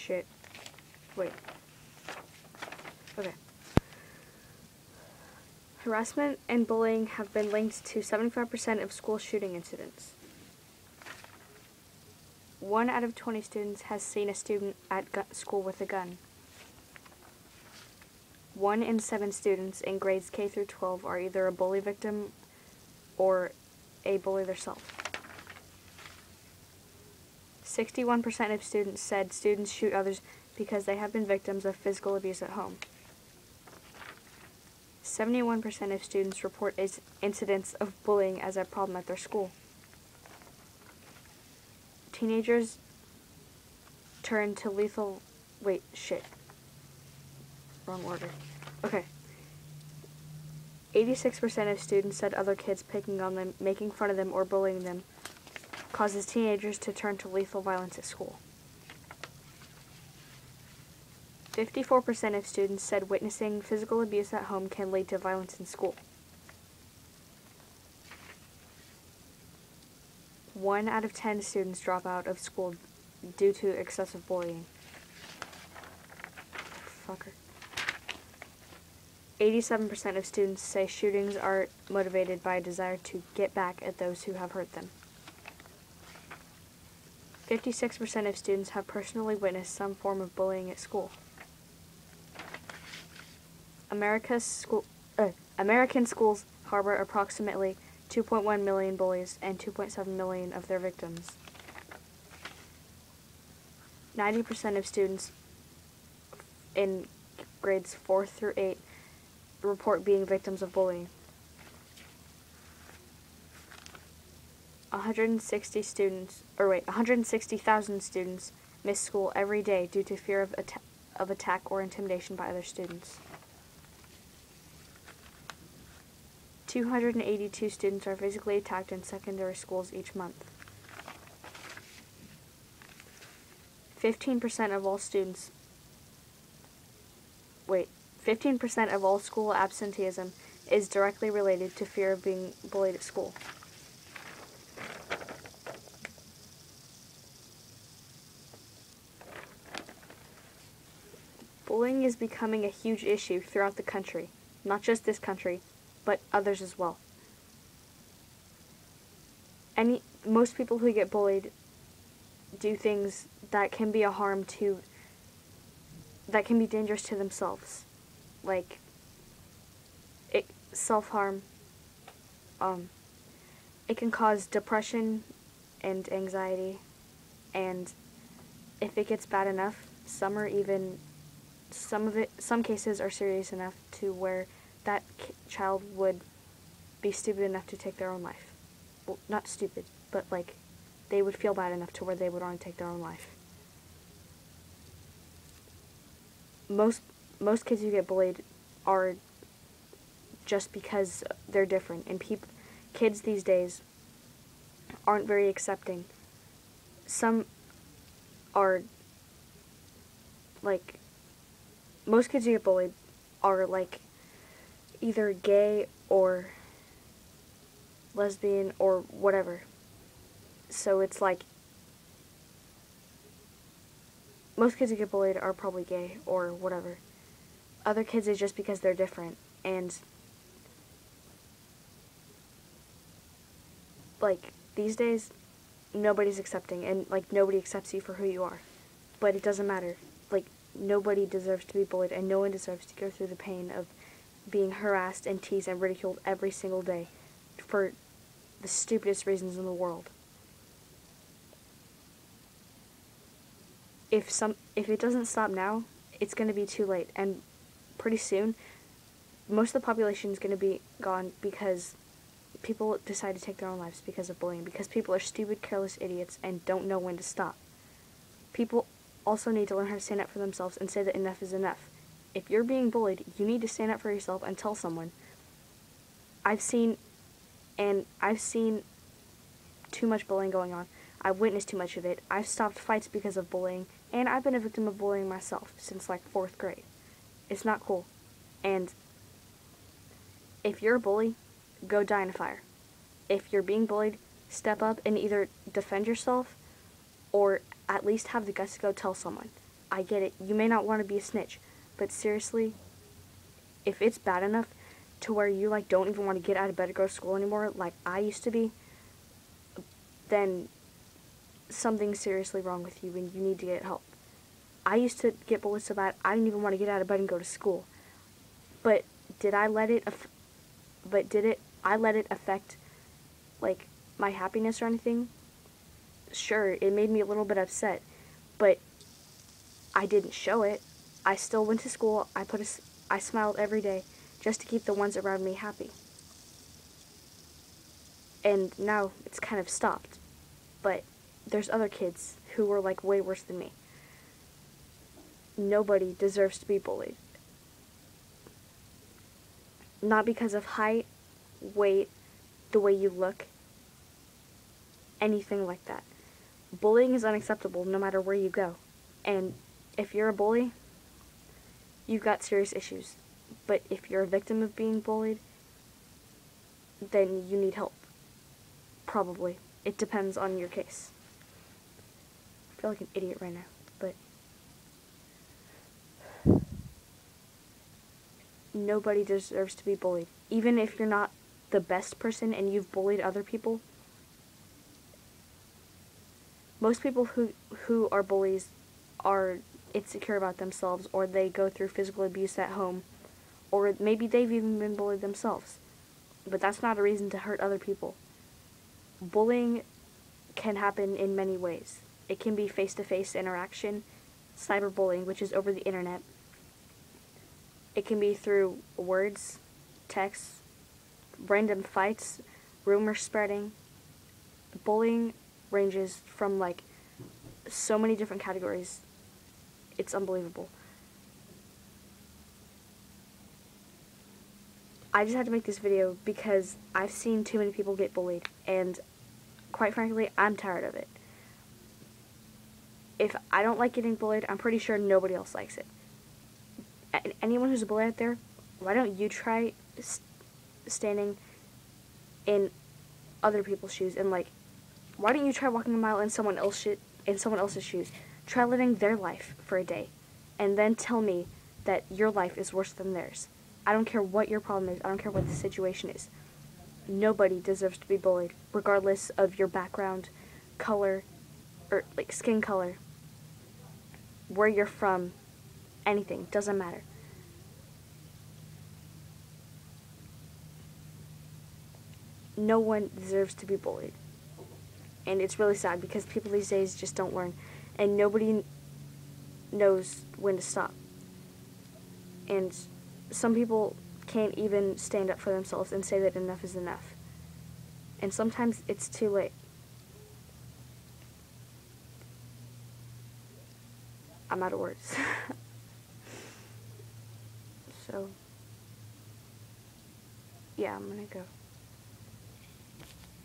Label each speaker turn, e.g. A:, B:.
A: shit. Wait. Okay. Harassment and bullying have been linked to 75% of school shooting incidents. 1 out of 20 students has seen a student at school with a gun. 1 in 7 students in grades K through 12 are either a bully victim or a bully themselves. 61% of students said students shoot others because they have been victims of physical abuse at home. 71% of students report incidents of bullying as a problem at their school. Teenagers turn to lethal... Wait, shit. Wrong order. Okay. 86% of students said other kids picking on them, making fun of them, or bullying them causes teenagers to turn to lethal violence at school. 54% of students said witnessing physical abuse at home can lead to violence in school. 1 out of 10 students drop out of school due to excessive bullying. Fucker. 87% of students say shootings are motivated by a desire to get back at those who have hurt them. 56% of students have personally witnessed some form of bullying at school. American schools harbor approximately 2.1 million bullies and 2.7 million of their victims. 90% of students in grades 4 through 8 report being victims of bullying. 160,000 students miss school every day due to fear of attack or intimidation by other students. 282 students are physically attacked in secondary schools each month. 15% of all students... 15% of all school absenteeism is directly related to fear of being bullied at school. Bullying is becoming a huge issue throughout the country, not just this country, but others as well. Most people who get bullied do things that can be that can be dangerous to themselves, like self-harm. It can cause depression and anxiety, and if it gets bad enough, some cases are serious enough to where that child would be stupid enough to take their own life. Well, not stupid, but they would feel bad enough to where they would want to take their own life. Most kids who get bullied are just because they're different, and kids these days aren't very accepting. Some are most kids who get bullied are either gay or lesbian or whatever. So it's most kids who get bullied are probably gay or whatever. Other kids is just because they're different, and these days nobody's accepting, and nobody accepts you for who you are. But it doesn't matter. Nobody deserves to be bullied, and no one deserves to go through the pain of being harassed and teased and ridiculed every single day for the stupidest reasons in the world. If it doesn't stop now, it's going to be too late, and pretty soon most of the population is going to be gone because people decide to take their own lives because of bullying, because people are stupid, careless idiots and don't know when to stop. People also need to learn how to stand up for themselves and say that enough is enough. If you're being bullied, you need to stand up for yourself and tell someone. I've seen too much bullying going on. I've witnessed too much of it. I've stopped fights because of bullying, and I've been a victim of bullying myself since 4th grade. It's not cool. And if you're a bully, go die in a fire. If you're being bullied, step up and either defend yourself or at least have the guts to go tell someone. I get it. You may not want to be a snitch, but seriously, if it's bad enough to where you like don't even want to get out of bed to go to school anymore, like I used to be, then something's seriously wrong with you and you need to get help. I used to get bullied so bad I didn't even want to get out of bed and go to school. But did I let it I let it affect like my happiness or anything? Sure, it made me a little bit upset, but I didn't show it. I still went to school. I smiled every day just to keep the ones around me happy. And now it's kind of stopped. But there's other kids who were like way worse than me. Nobody deserves to be bullied. Not because of height, weight, the way you look, anything like that. Bullying is unacceptable no matter where you go. And if you're a bully, you've got serious issues. But if you're a victim of being bullied, then you need help. Probably. It depends on your case. I feel like an idiot right now, but nobody deserves to be bullied. Even if you're not the best person and you've bullied other people, most people who are bullies are insecure about themselves, or they go through physical abuse at home, or maybe they've even been bullied themselves. But that's not a reason to hurt other people. Bullying can happen in many ways. It can be face-to-face interaction, cyberbullying, which is over the internet. It can be through words, texts, random fights, rumor spreading. Bullying ranges from like so many different categories. It's unbelievable. I just had to make this video because I've seen too many people get bullied, and quite frankly, I'm tired of it. If I don't like getting bullied, I'm pretty sure nobody else likes it. Anyone who's a bully out there, why don't you try standing in other people's shoes, and like, why don't you try walking a mile in someone else's shoes? Try living their life for a day, and then tell me that your life is worse than theirs. I don't care what your problem is. I don't care what the situation is. Nobody deserves to be bullied, regardless of your background, color, or like skin color, where you're from, anything. Doesn't matter. No one deserves to be bullied. And it's really sad because people these days just don't learn, and nobody knows when to stop. And some people can't even stand up for themselves and say that enough is enough. And sometimes it's too late. I'm out of words. So, yeah, I'm gonna go.